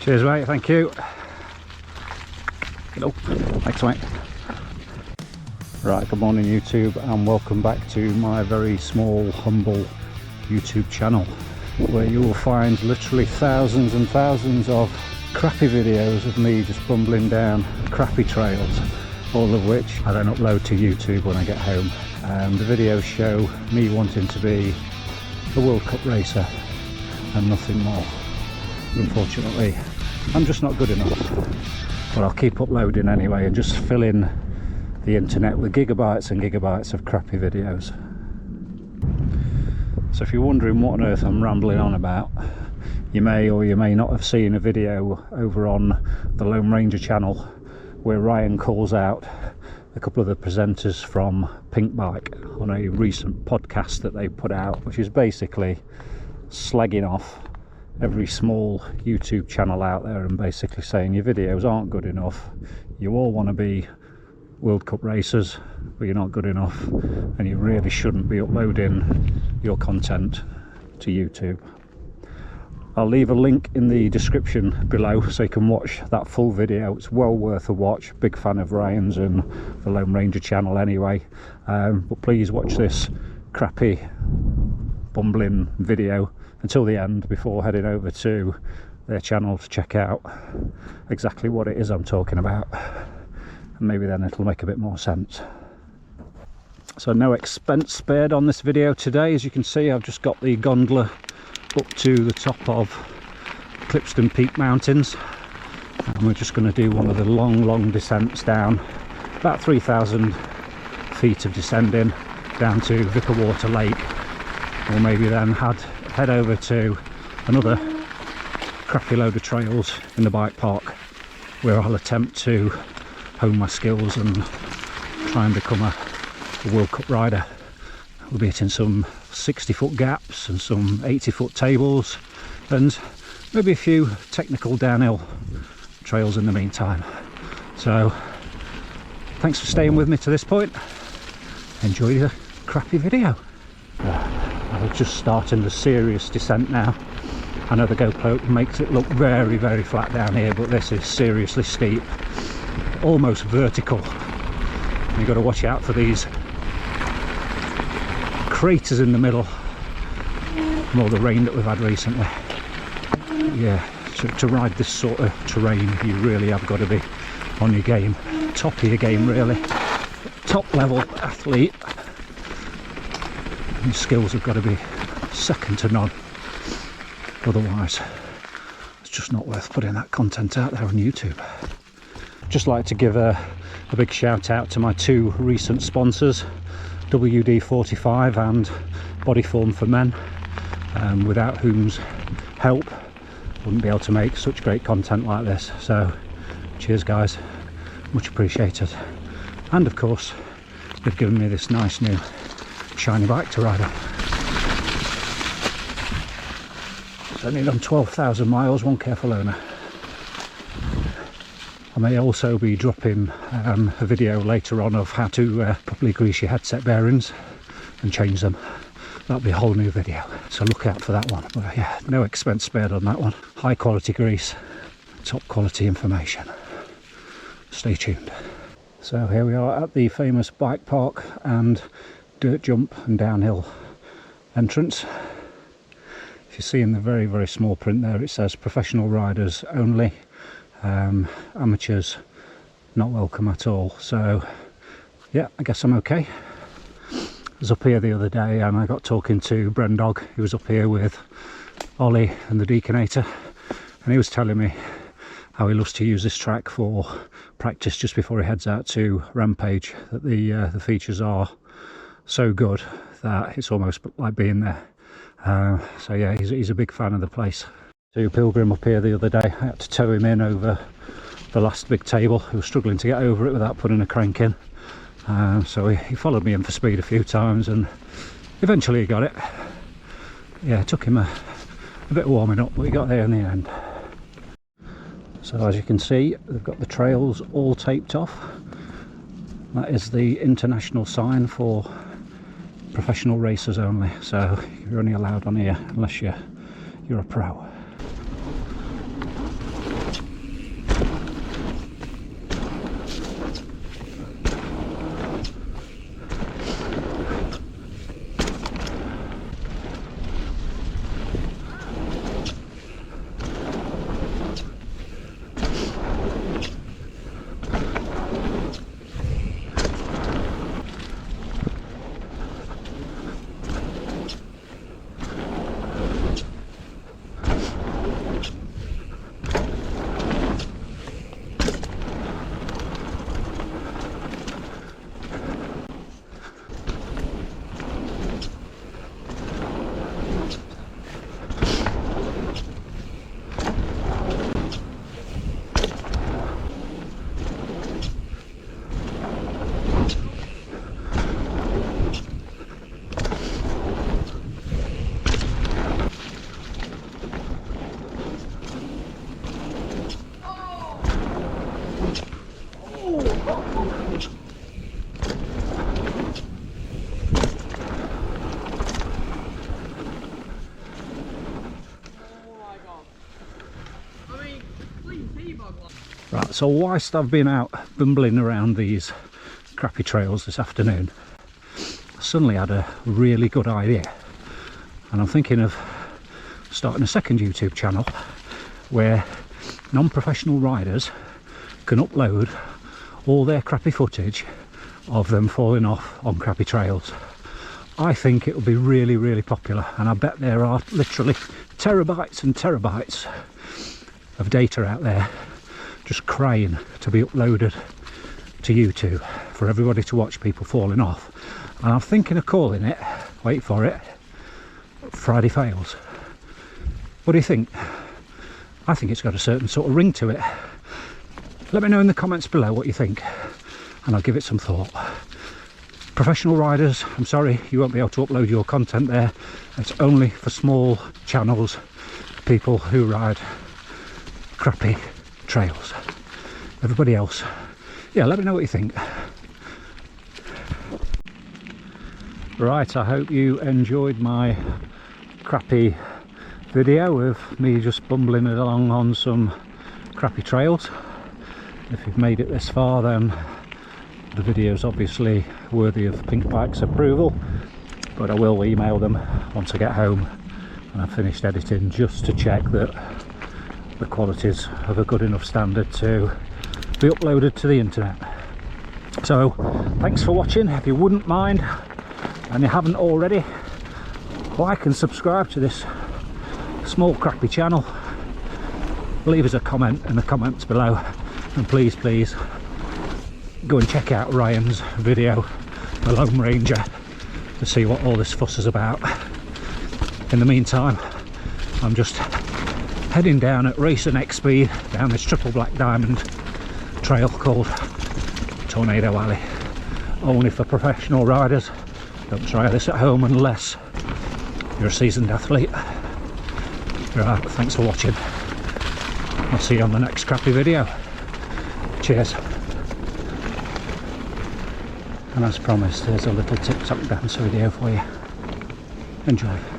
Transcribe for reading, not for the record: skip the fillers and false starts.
Cheers mate, thank you. Thanks mate. Right, good morning YouTube and welcome back to my very small, humble YouTube channel, where you will find literally thousands and thousands of crappy videos of me just bumbling down crappy trails, all of which I then upload to YouTube when I get home. The videos show me wanting to be a World Cup racer and nothing more. Unfortunately, I'm just not good enough, but I'll keep uploading anyway and just fill in the internet with gigabytes and gigabytes of crappy videos. So if you're wondering what on earth I'm rambling on about, you may or you may not have seen a video over on the Lone Ranger channel where Ryan calls out a couple of the presenters from Pinkbike on a recent podcast that they put out, which is basically slagging off every small YouTube channel out there and basically saying your videos aren't good enough, you all want to be World Cup racers but you're not good enough, and you really shouldn't be uploading your content to YouTube. I'll leave a link in the description below so you can watch that full video. It's well worth a watch. Big fan of Ryan's and the Lone Ranger channel anyway, but please watch this crappy bumbling video until the end before heading over to their channel to check out exactly what it is I'm talking about, and maybe then it'll make a bit more sense. So no expense spared on this video today. As you can see, I've just got the gondola up to the top of Clipston Peak Mountains, and we're just going to do one of the long descents down, about 3,000 feet of descending down to Vickerwater Lake. Or maybe then head over to another crappy load of trails in the bike park where I'll attempt to hone my skills and try and become a World Cup rider. We'll be hitting some 60-foot gaps and some 80-foot tables and maybe a few technical downhill trails in the meantime. So thanks for staying with me to this point. Enjoy the crappy video. I'm just starting the serious descent now. I know the GoPro makes it look very flat down here, but this is seriously steep, almost vertical. You've got to watch out for these craters in the middle from all the rain that we've had recently. Yeah, to ride this sort of terrain you really have got to be on your game, top of your game really, top level athlete. Your skills have got to be second to none, otherwise it's just not worth putting that content out there on YouTube. Just like to give a big shout out to my two recent sponsors, WD-45 and Bodyform for Men, without whom's help I wouldn't be able to make such great content like this. So cheers guys, much appreciated. And of course they've given me this nice new shiny bike to ride on. It's only done 12,000 miles, one careful owner. I may also be dropping a video later on of how to properly grease your headset bearings and change them. That'll be a whole new video, so look out for that one. But yeah, no expense spared on that one. High quality grease, top quality information. Stay tuned. So here we are at the famous bike park and dirt jump and downhill entrance. If you see in the very small print there, it says professional riders only. Amateurs not welcome at all. So yeah, I guess I'm okay. I was up here the other day and I got talking to Brendog, who was up here with Ollie and the Deaconator, and he was telling me how he loves to use this track for practice just before he heads out to Rampage, that the features are so good that it's almost like being there. So yeah, he's a big fan of the place. To Pilgrim up here the other day, I had to tow him in over the last big table. He was struggling to get over it without putting a crank in, so he followed me in for speed a few times and eventually he got it. Yeah, it took him a bit of warming up, but he got there in the end. So as you can see, they've got the trails all taped off. That is the international sign for professional racers only, so you're only allowed on here unless you're a pro. Right, so whilst I've been out bumbling around these crappy trails this afternoon, I suddenly had a really good idea, and I'm thinking of starting a second YouTube channel where non-professional riders can upload all their crappy footage of them falling off on crappy trails. I think it will be really, really popular, and I bet there are literally terabytes and terabytes of data out there just crying to be uploaded to YouTube for everybody to watch people falling off. And I'm thinking of calling it, wait for it, Friday Fails. What do you think? I think it's got a certain sort of ring to it. Let me know in the comments below what you think, and I'll give it some thought. Professional riders, I'm sorry, you won't be able to upload your content there. It's only for small channels, people who ride crappy trails. Everybody else, yeah, let me know what you think. Right, I hope you enjoyed my crappy video of me just bumbling along on some crappy trails. If you've made it this far, then the video's obviously worthy of Pinkbike's approval, but I will email them once I get home and I've finished editing, just to check that the quality's of a good enough standard to be uploaded to the internet. So thanks for watching. If you wouldn't mind, and you haven't already, like and subscribe to this small crappy channel. Leave us a comment in the comments below, and please go and check out Ryan's video, the Lone Ranger, to see what all this fuss is about. In the meantime, I'm just heading down at racing X speed down this triple black diamond trail called Tornado Alley. Only for professional riders. Don't try this at home unless you're a seasoned athlete. Right, thanks for watching. I'll see you on the next crappy video. Cheers. And as promised, there's a little TikTok dance video for you. Enjoy.